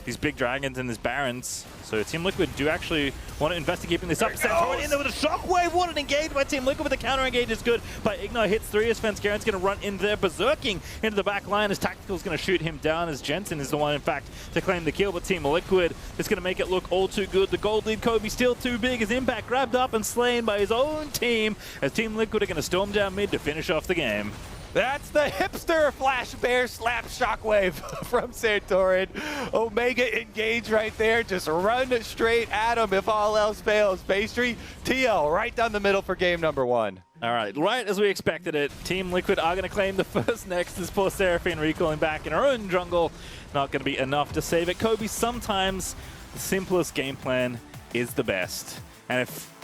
these big dragons and these barons. So Team Liquid do actually want to invest in keeping this up. Santorin in there with a shockwave. What an engage by Team Liquid, but the counter engage is good. But Ignar hits 3 as Svenskaren's going to run in there, berserking into the back line as Tactical's going to shoot him down, as Jensen is the one, in fact, to claim the kill. But Team Liquid is going to make it look all too good. The gold lead Kobe still too big as Impact grabbed up and slain by his own team, as Team Liquid are going to storm down mid to finish off the game. That's the hipster flash bear slap shockwave from Santorin. Omega engage right there. Just run straight at him if all else fails. Pastry, TL right down the middle for game number 1. All right, right as we expected it, Team Liquid are going to claim the first next as poor Seraphine recalling back in her own jungle. Not going to be enough to save it. Kobe, sometimes the simplest game plan is the best. And if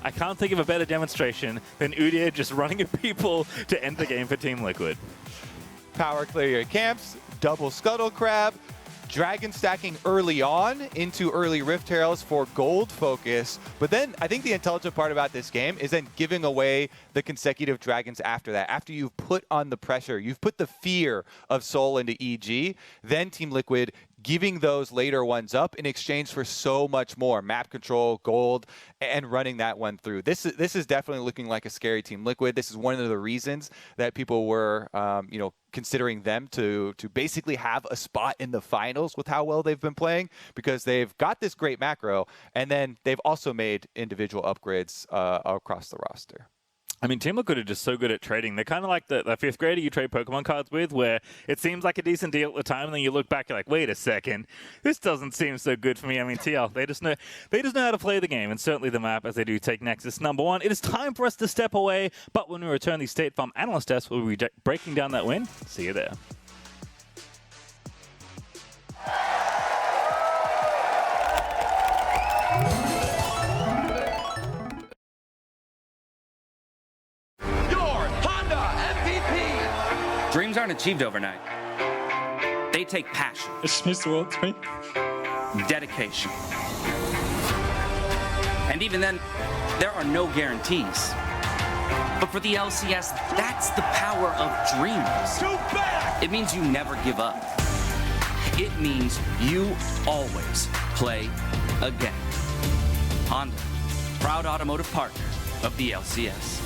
I can't think of a better demonstration than Udyr just running at people to end the game for Team Liquid. Power clear your camps, double scuttle crab, dragon stacking early on into early Rift Heralds for gold focus. But then I think the intelligent part about this game is then giving away the consecutive dragons after that. After you've put on the pressure, you've put the fear of Soul into EG, then Team Liquid giving those later ones up in exchange for so much more map control, gold, and running that one through. This is definitely looking like a scary Team Liquid. This is one of the reasons that people were, considering them to basically have a spot in the finals with how well they've been playing, because they've got this great macro, and then they've also made individual upgrades across the roster. I mean, Team Liquid are just so good at trading. They're kind of like the fifth grader you trade Pokemon cards with, where it seems like a decent deal at the time, and then you look back, you're like, wait a second, this doesn't seem so good for me. I mean, TL, they just know how to play the game, and certainly the map, as they do take Nexus #1. It is time for us to step away, but when we return, the State Farm Analyst Test will be breaking down that win. See you there. Your Honda MVP aren't achieved overnight. They take passion, dedication. And even then, there are no guarantees. But for the LCS, that's the power of dreams. It means you never give up. It means you always play again. Honda, proud automotive partner of the LCS.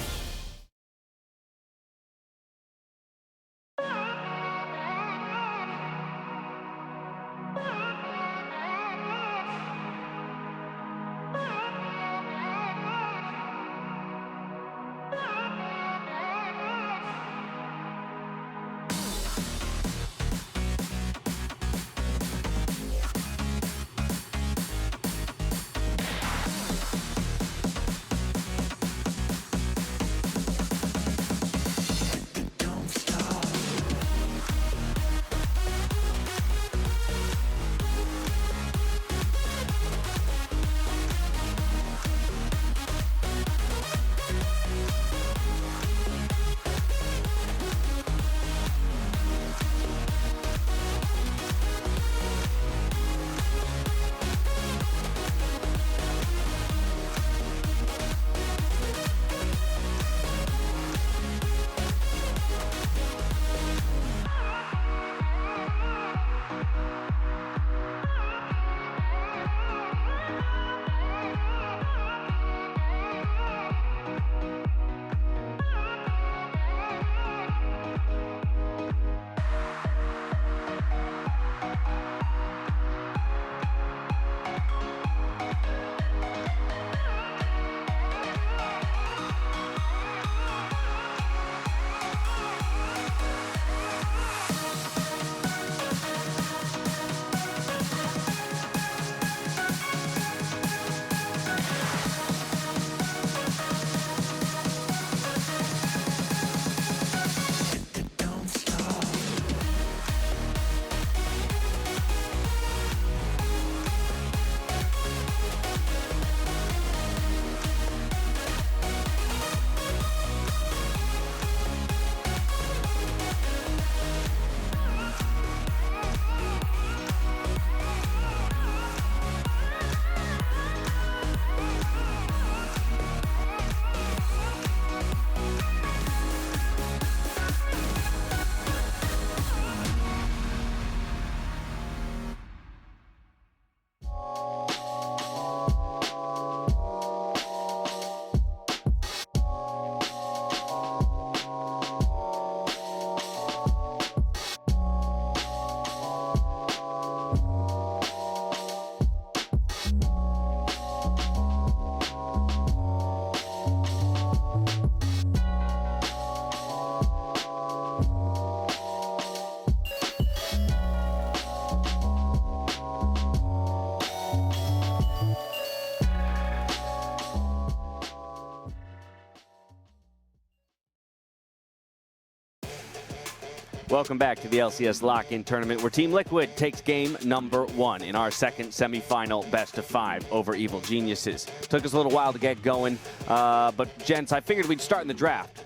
Welcome back to the LCS Lock-In Tournament, where Team Liquid takes game number 1 in our second semifinal best-of-5 over Evil Geniuses. Took us a little while to get going, but gents, I figured we'd start in the draft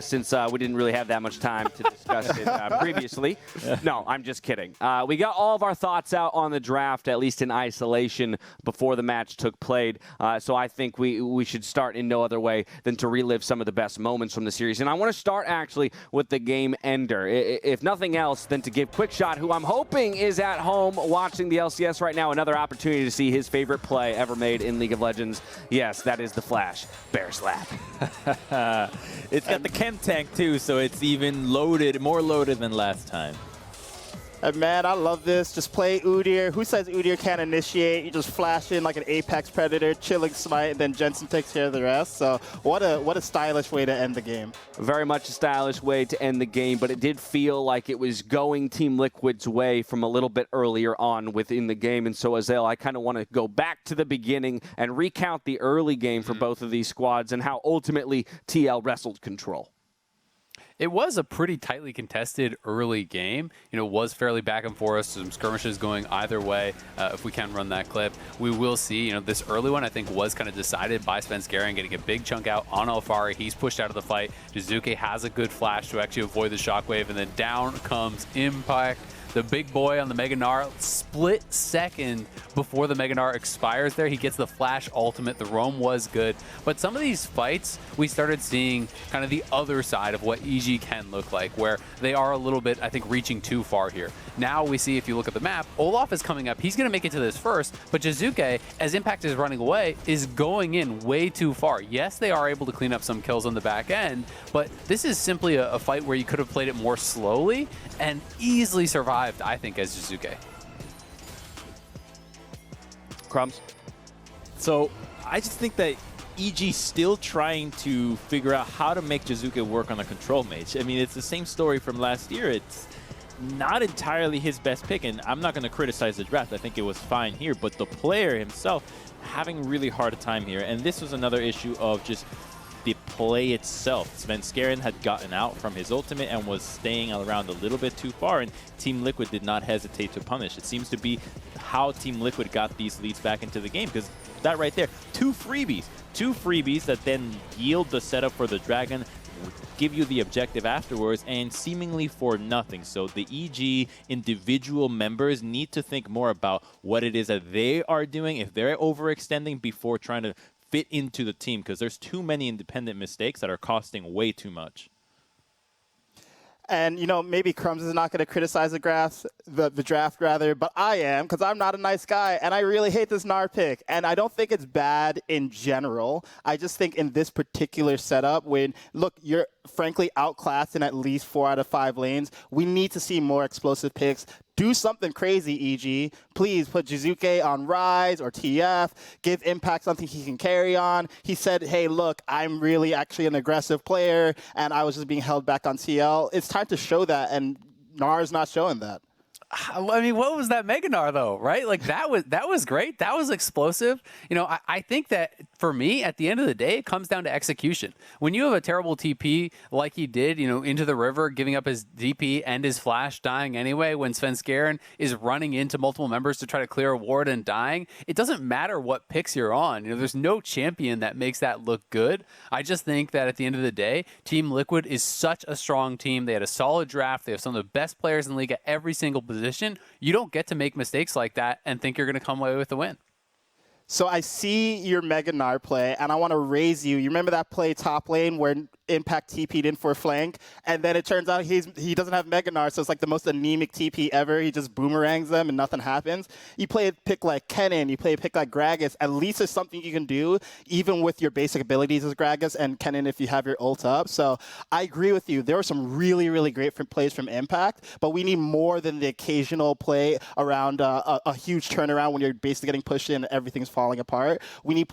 since we didn't really have that much time to discuss it previously. No, I'm just kidding. We got all of our thoughts out on the draft, at least in isolation, before the match took place. So I think we should start in no other way than to relive some of the best moments from the series. And I want to start actually with the game ender. If nothing else, than to give Quickshot, who I'm hoping is at home watching the LCS right now, another opportunity to see his favorite play ever made in League of Legends. Yes, that is the Flash. Bear slap. It's got the chem tank too, so it's even loaded, more loaded than last time. And man, I love this. Just play Udyr. Who says Udyr can't initiate? You just flash in like an Apex Predator, chilling smite, and then Jensen takes care of the rest. So what a stylish way to end the game. Very much a stylish way to end the game, but it did feel like it was going Team Liquid's way from a little bit earlier on within the game. And so, Azael, I kind of want to go back to the beginning and recount the early game for both of these squads and how ultimately TL wrestled control. It was a pretty tightly contested early game. Was fairly back and forth, some skirmishes going either way. If we can run that clip, we will see, this early one I think was kind of decided by Svenskeren getting a big chunk out on Alfari. He's pushed out of the fight. Jizuke has a good flash to actually avoid the shockwave, and then down comes Impact. The big boy on the Mega Gnar, split second before the Mega Gnar expires there. He gets the flash ultimate. The roam was good. But some of these fights, we started seeing kind of the other side of what EG can look like, where they are a little bit, I think, reaching too far here. Now we see, if you look at the map, Olaf is coming up. He's going to make it to this first, but Jizuke, as Impact is running away, is going in way too far. Yes, they are able to clean up some kills on the back end, but this is simply a fight where you could have played it more slowly and easily survived, I think, as Jizuke. Crumbs? So I just think that EG still trying to figure out how to make Jizuke work on a control mage. I mean, it's the same story from last year. It's not entirely his best pick, and I'm not going to criticize the draft. I think it was fine here, but the player himself having really hard time here. And this was another issue of just the play itself. Svenskeren had gotten out from his ultimate and was staying around a little bit too far, and Team Liquid did not hesitate to punish. It seems to be how Team Liquid got these leads back into the game, because that right there, two freebies that then yield the setup for the Dragon, give you the objective afterwards, and seemingly for nothing. So the EG individual members need to think more about what it is that they are doing, if they're overextending before trying to fit into the team, because there's too many independent mistakes that are costing way too much. And, maybe Crumbs is not going to criticize the draft, but I am, because I'm not a nice guy, and I really hate this Gnar pick. And I don't think it's bad in general. I just think in this particular setup, when, look, you're frankly outclassed in at least 4 out of 5 lanes, we need to see more explosive picks. Do something crazy, EG. Please put Jizuke on Rise or TF. Give Impact something he can carry on. He said, hey, look, I'm really actually an aggressive player, and I was just being held back on CL. It's time to show that, and Gnar's not showing that. I mean, what was that Mega Gnar though, right? Like that was great. That was explosive. I think that for me, at the end of the day, it comes down to execution. When you have a terrible TP like he did, into the river, giving up his DP and his flash, dying anyway, when Svenskeren is running into multiple members to try to clear a ward and dying, it doesn't matter what picks you're on. There's no champion that makes that look good. I just think that at the end of the day, Team Liquid is such a strong team. They had a solid draft. They have some of the best players in the league at every single position. You don't get to make mistakes like that and think you're going to come away with the win. So I see your Mega Gnar play, and I want to raise you. You remember that play top lane where Impact TP'd in for a flank, and then it turns out he doesn't have Mega Gnar, so it's like the most anemic TP ever. He just boomerangs them and nothing happens. You play a pick like Kennen, you play a pick like Gragas, at least there's something you can do, even with your basic abilities as Gragas and Kennen if you have your ult up. So I agree with you. There were some really, really great plays from Impact, but we need more than the occasional play around a huge turnaround when you're basically getting pushed in and everything's falling apart. We need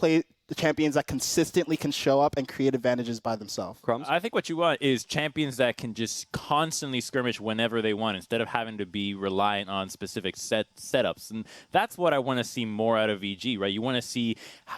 the champions that consistently can show up and create advantages by themselves. Crumbs? I think what you want is champions that can just constantly skirmish whenever they want, instead of having to be reliant on specific setups. And that's what I want to see more out of EG, right? You want to see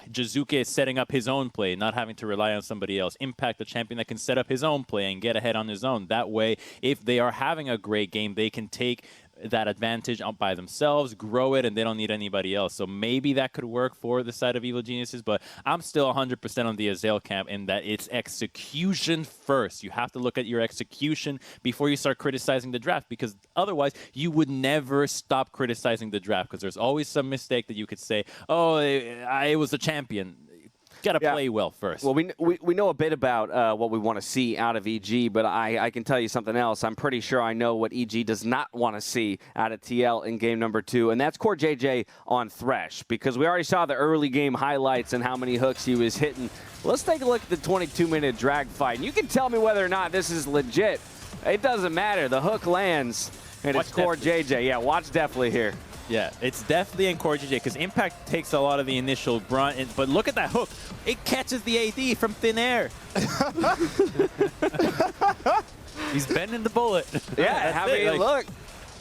Jizuke setting up his own play, not having to rely on somebody else. Impact, a champion that can set up his own play and get ahead on his own. That way, if they are having a great game, they can take that advantage out by themselves, grow it, and they don't need anybody else. So maybe that could work for the side of Evil Geniuses, but I'm still 100% on the Azael camp in that it's execution first. You have to look at your execution before you start criticizing the draft, because otherwise you would never stop criticizing the draft, because there's always some mistake that you could say, oh, it was a champion. Got to play well first. Well, we know a bit about what we want to see out of EG, but I can tell you something else. I'm pretty sure I know what EG does not want to see out of TL in game number 2, and that's Core JJ on Thresh, because we already saw the early game highlights and how many hooks he was hitting. Let's take a look at the 22-minute drag fight, and you can tell me whether or not this is legit. It doesn't matter. The hook lands, and it's Core JJ. Yeah, watch definitely here. Yeah, it's definitely in Core JJ, because Impact takes a lot of the initial brunt, but look at that hook. It catches the AD from thin air. He's bending the bullet. Yeah, have a look.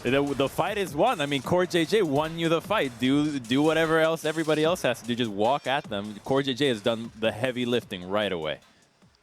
The fight is won. I mean, Core JJ won you the fight. Do whatever else everybody else has to do. Just walk at them. Core JJ has done the heavy lifting right away.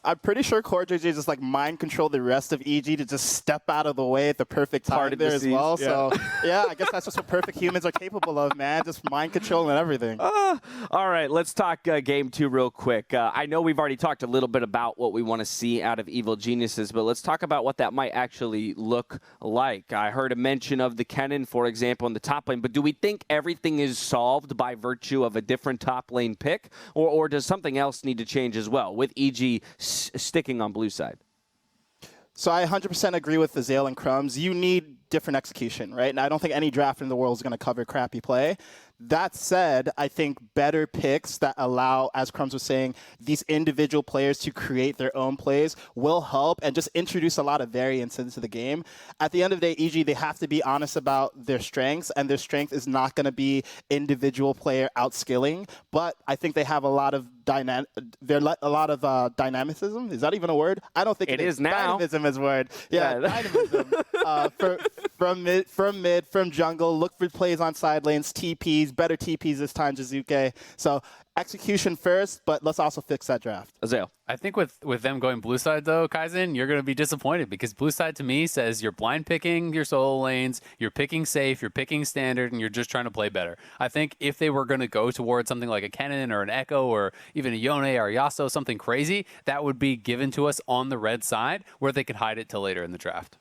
I'm pretty sure Core JJ just like mind controlled the rest of EG to just step out of the way at the perfect time Parted there the as seas, well. yeah. So yeah, I guess that's just what perfect humans are capable of, man. Just mind control and everything. All right, let's talk Game 2 real quick. I know we've already talked a little bit about what we want to see out of Evil Geniuses, but let's talk about what that might actually look like. I heard a mention of the Kennen, for example, in the top lane, but do we think everything is solved by virtue of a different top lane pick, or does something else need to change as well, with EG sticking on blue side? So I 100% agree with Azale and Crumbs. You need different execution, right? And I don't think any draft in the world is going to cover crappy play. That said, I think better picks that allow, as Crumbs was saying, these individual players to create their own plays will help and just introduce a lot of variance into the game. At the end of the day, EG, they have to be honest about their strengths, and their strength is not going to be individual player outskilling, but I think they have a lot of dynamicism. Is that even a word? I don't think it is now. Dynamism is a word. Yeah, dynamism. From mid, from jungle, look for plays on side lanes, TPs, better TPs this time, Jizuke. So execution first, but let's also fix that draft. Azale. I think with them going blue side, though, Kaizen, you're going to be disappointed because blue side to me says you're blind picking your solo lanes, you're picking safe, you're picking standard, and you're just trying to play better. I think if they were going to go towards something like a Kennen or an Echo or even a Yone or a Yasuo, something crazy, that would be given to us on the red side where they could hide it till later in the draft.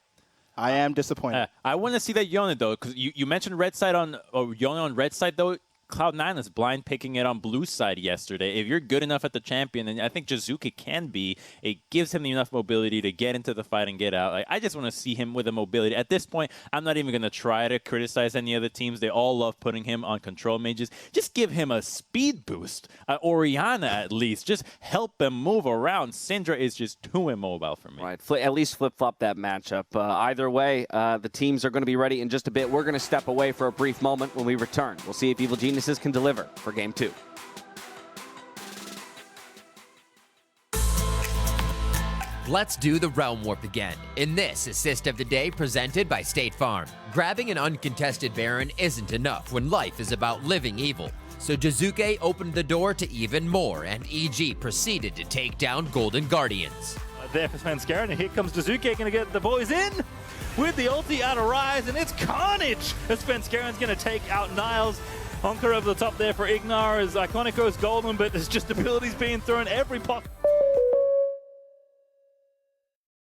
I am disappointed. I want to see that Yone, though, because you mentioned red side Yone on red side, though. Cloud9 is blind picking it on blue side yesterday. If you're good enough at the champion, and I think Jizuke can be, it gives him enough mobility to get into the fight and get out. Like, I just want to see him with the mobility. At this point, I'm not even going to try to criticize any of the teams. They all love putting him on control mages. Just give him a speed boost. Orianna, at least. Just help him move around. Syndra is just too immobile for me. Right, at least flip-flop that matchup. Either way, the teams are going to be ready in just a bit. We're going to step away for a brief moment. When we return, we'll see if Evil Geniuses can deliver for Game 2. Let's do the Realm Warp again. In this Assist of the Day presented by State Farm. Grabbing an uncontested Baron isn't enough when life is about living evil. So Jizuke opened the door to even more, and EG proceeded to take down Golden Guardians. There for Svenskeren, and here comes Jizuke, going to get the boys in with the ulti out of Rise, and it's carnage as Svenskeren's going to take out Niles. Honker over the top there for Ignar as Iconic goes golden, but there's just abilities being thrown every pot.